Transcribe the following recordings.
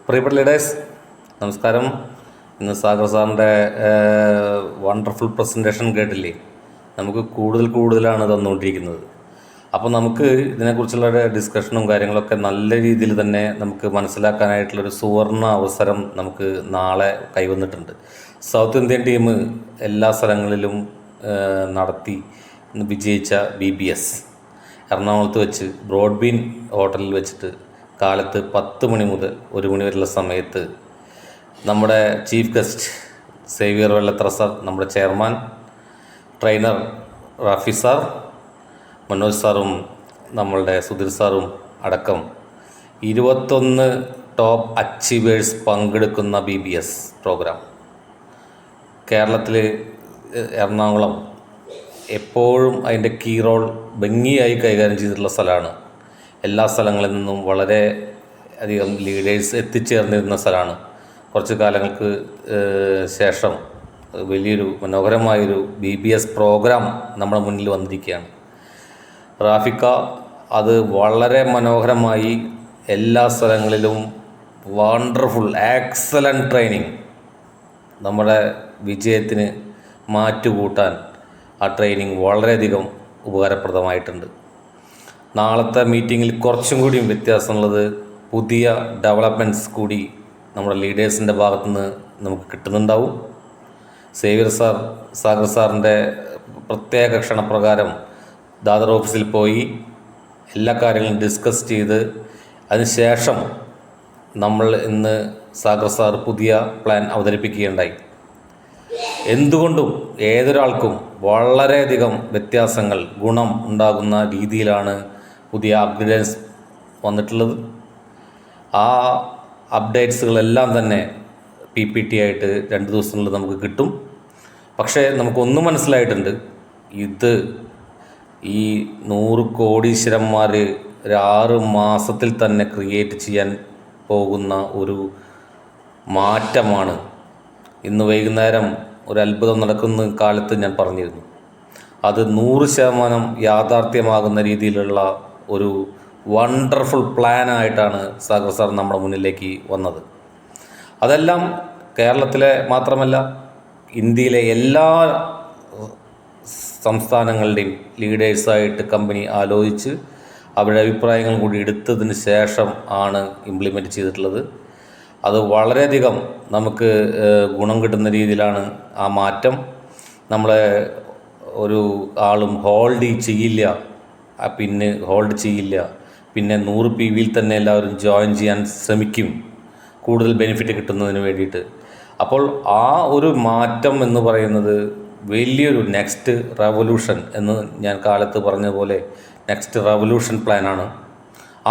പ്രിയപ്പെട്ട ലീഡേഴ്സ്, നമസ്കാരം. ഇന്ന് സാഗർ സാറിൻ്റെ വണ്ടർഫുൾ പ്രസൻറ്റേഷൻ കേട്ടില്ലേ? നമുക്ക് കൂടുതലാണ് തന്നുകൊണ്ടിരിക്കുന്നത്. അപ്പോൾ നമുക്ക് ഇതിനെക്കുറിച്ചുള്ള ഡിസ്കഷനും കാര്യങ്ങളൊക്കെ നല്ല രീതിയിൽ തന്നെ നമുക്ക് മനസ്സിലാക്കാനായിട്ടുള്ളൊരു സുവർണ അവസരം നമുക്ക് നാളെ കൈവന്നിട്ടുണ്ട്. സൗത്ത് ഇന്ത്യൻ ടീം എല്ലാ സ്ഥലങ്ങളിലും നടത്തി വിജയിച്ച BBS എറണാകുളത്ത് വെച്ച് ബ്രോഡ്ബീൻ ഹോട്ടലിൽ വെച്ചിട്ട് കാലത്ത് 10 മണി മുതൽ 1 മണി വരെയുള്ള സമയത്ത് നമ്മുടെ ചീഫ് ഗസ്റ്റ് സേവിയർ വെള്ളത്ര സാർ, നമ്മുടെ chairman, trainer Rafi sir, Manoj സാറും നമ്മളുടെ സുധീർ സാറും അടക്കം 21 ടോപ്പ് അച്ചീവേഴ്സ് പങ്കെടുക്കുന്ന BBS പ്രോഗ്രാം കേരളത്തിൽ എറണാകുളം എപ്പോഴും അതിൻ്റെ കീ റോൾ ഭംഗിയായി കൈകാര്യം ചെയ്തിട്ടുള്ള സ്ഥലമാണ്. എല്ലാ സ്ഥലങ്ങളിൽ നിന്നും വളരെ അധികം ലീഡേഴ്സ് എത്തിച്ചേർന്നിരുന്ന സ്ഥലമാണ്. കുറച്ച് കാലങ്ങൾക്ക് ശേഷം വലിയൊരു മനോഹരമായൊരു BBS പ്രോഗ്രാം നമ്മുടെ മുന്നിൽ വന്നിരിക്കുകയാണ്. റാഫിക്ക അത് വളരെ മനോഹരമായി എല്ലാ സ്ഥലങ്ങളിലും വണ്ടർഫുൾ എക്സലൻറ്റ് ട്രെയിനിങ് നമ്മുടെ വിജയത്തിന് മാറ്റുകൂട്ടാൻ ആ ട്രെയിനിങ് വളരെയധികം ഉപകാരപ്രദമായിട്ടുണ്ട്. നാളത്തെ മീറ്റിങ്ങിൽ കുറച്ചും കൂടിയും വ്യത്യാസമുള്ളത് പുതിയ ഡെവലപ്മെൻറ്റ്സ് കൂടി നമ്മുടെ ലീഡേഴ്സിൻ്റെ ഭാഗത്തുനിന്ന് നമുക്ക് കിട്ടുന്നുണ്ടാവും. സേവിയർ സാർ, സാഗർ സാറിൻ്റെ പ്രത്യേക ക്ഷണപ്രകാരം ദാദർ ഓഫീസിൽ പോയി എല്ലാ കാര്യങ്ങളും ഡിസ്കസ് ചെയ്ത് അതിനുശേഷം നമ്മൾ ഇന്ന് സാഗർ സാർ പുതിയ പ്ലാൻ അവതരിപ്പിക്കുകയുണ്ടായി. എന്തുകൊണ്ടും ഏതൊരാൾക്കും വളരെയധികം വ്യത്യാസങ്ങൾ, ഗുണം ഉണ്ടാകുന്ന രീതിയിലാണ് പുതിയ അപ്ഗ്രേഡ്സ് വന്നിട്ടുള്ളത്. ആ അപ്ഡേറ്റ്സുകളെല്ലാം തന്നെ PPT ആയിട്ട് 2 ദിവസങ്ങളിൽ നമുക്ക് കിട്ടും. പക്ഷേ നമുക്കൊന്നും മനസ്സിലായിട്ടുണ്ട്, ഇത് ഈ 100 കോടീശ്വരന്മാർ 6 മാസത്തിൽ തന്നെ ക്രിയേറ്റ് ചെയ്യാൻ പോകുന്ന ഒരു മാറ്റമാണ്. ഇന്ന് വൈകുന്നേരം ഒരു അത്ഭുതം നടക്കുന്ന കാലത്ത് ഞാൻ പറഞ്ഞിരുന്നു. അത് 100% യാഥാർത്ഥ്യമാകുന്ന രീതിയിലുള്ള ഒരു വണ്ടർഫുൾ പ്ലാനായിട്ടാണ് സാഗർ സാർ നമ്മുടെ മുന്നിലേക്ക് വന്നത്. അതെല്ലാം കേരളത്തിലെ മാത്രമല്ല, ഇന്ത്യയിലെ എല്ലാ സംസ്ഥാനങ്ങളുടെയും ലീഡേഴ്സായിട്ട് കമ്പനി ആലോചിച്ച് അവരുടെ അഭിപ്രായങ്ങൾ കൂടി എടുത്തതിന് ശേഷം ആണ് ഇംപ്ലിമെൻറ്റ് ചെയ്തിട്ടുള്ളത്. അത് വളരെയധികം നമുക്ക് ഗുണം കിട്ടുന്ന രീതിയിലാണ് ആ മാറ്റം. നമ്മളെ ഒരു ആളും ഹോൾഡ് ചെയ്യില്ല, പിന്നെ 100 PVയിൽ തന്നെ എല്ലാവരും ജോയിൻ ചെയ്യാൻ ശ്രമിക്കും, കൂടുതൽ ബെനിഫിറ്റ് കിട്ടുന്നതിന് വേണ്ടിയിട്ട്. അപ്പോൾ ആ ഒരു മാറ്റം എന്ന് പറയുന്നത് വലിയൊരു നെക്സ്റ്റ് റെവല്യൂഷൻ എന്ന് ഞാൻ കാലത്ത് പറഞ്ഞതുപോലെ നെക്സ്റ്റ് റെവല്യൂഷൻ പ്ലാനാണ്.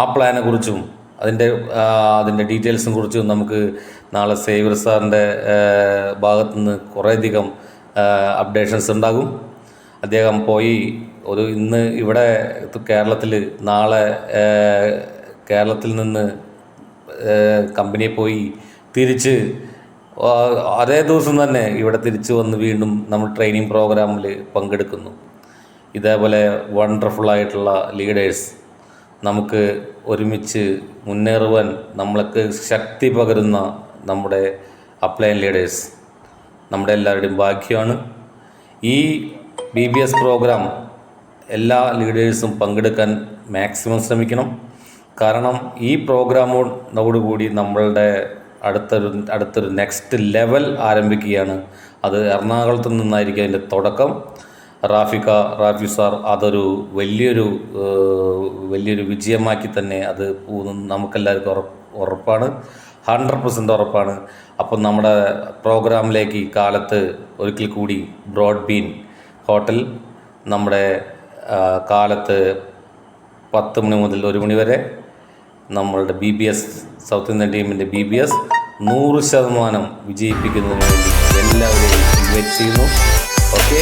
ആ പ്ലാനെ കുറിച്ചും അതിൻ്റെ ഡീറ്റെയിൽസിനെ കുറിച്ചും നമുക്ക് നാളെ സേവിയർ സാറിൻ്റെ ഭാഗത്തുനിന്ന് കുറേയധികം അപ്ഡേഷൻസ് ഉണ്ടാകും. അദ്ദേഹം പോയി ഇന്ന് ഇവിടെ കേരളത്തിൽ, നാളെ കേരളത്തിൽ നിന്ന് കമ്പനിയെ പോയി തിരിച്ച് അതേ ദിവസം തന്നെ ഇവിടെ തിരിച്ചു വന്ന് വീണ്ടും നമ്മൾ ട്രെയിനിങ് പ്രോഗ്രാമിൽ പങ്കെടുക്കുന്നു. ഇതേപോലെ വണ്ടർഫുള്ളായിട്ടുള്ള ലീഡേഴ്സ് നമുക്ക് ഒരുമിച്ച് മുന്നേറുവാൻ നമ്മൾക്ക് ശക്തി പകരുന്ന നമ്മുടെ അപ്ലൈൻ ലീഡേഴ്സ് നമ്മുടെ എല്ലാവരുടെയും ഭാഗ്യമാണ്. ഈ BBS പ്രോഗ്രാം എല്ലാ ലീഡേഴ്സും പങ്കെടുക്കാൻ മാക്സിമം ശ്രമിക്കണം. കാരണം ഈ പ്രോഗ്രാമോടുകൂടി നമ്മളുടെ അടുത്തൊരു നെക്സ്റ്റ് ലെവൽ ആരംഭിക്കുകയാണ്. അത് എറണാകുളത്ത് നിന്നായിരിക്കും അതിൻ്റെ തുടക്കം. റാഫി സാർ അതൊരു വലിയൊരു വിജയമാക്കി തന്നെ അത് നമുക്കെല്ലാവർക്കും ഉറപ്പാണ്, 100% ഉറപ്പാണ്. അപ്പം നമ്മുടെ പ്രോഗ്രാമിലേക്ക് കാലത്ത് ഒരിക്കൽ കൂടി ബ്രോഡ്ബീൻ ഹോട്ടൽ നമ്മുടെ കാലത്ത് 10 മണി മുതൽ 1 മണി വരെ നമ്മളുടെ BBS, സൗത്ത് ഇന്ത്യൻ ടീമിൻ്റെ BBS 100% വിജയിപ്പിക്കുന്നതിന് വേണ്ടി എല്ലാവരെയും ഇൻവൈറ്റ് ചെയ്യുന്നു. ഓക്കെ.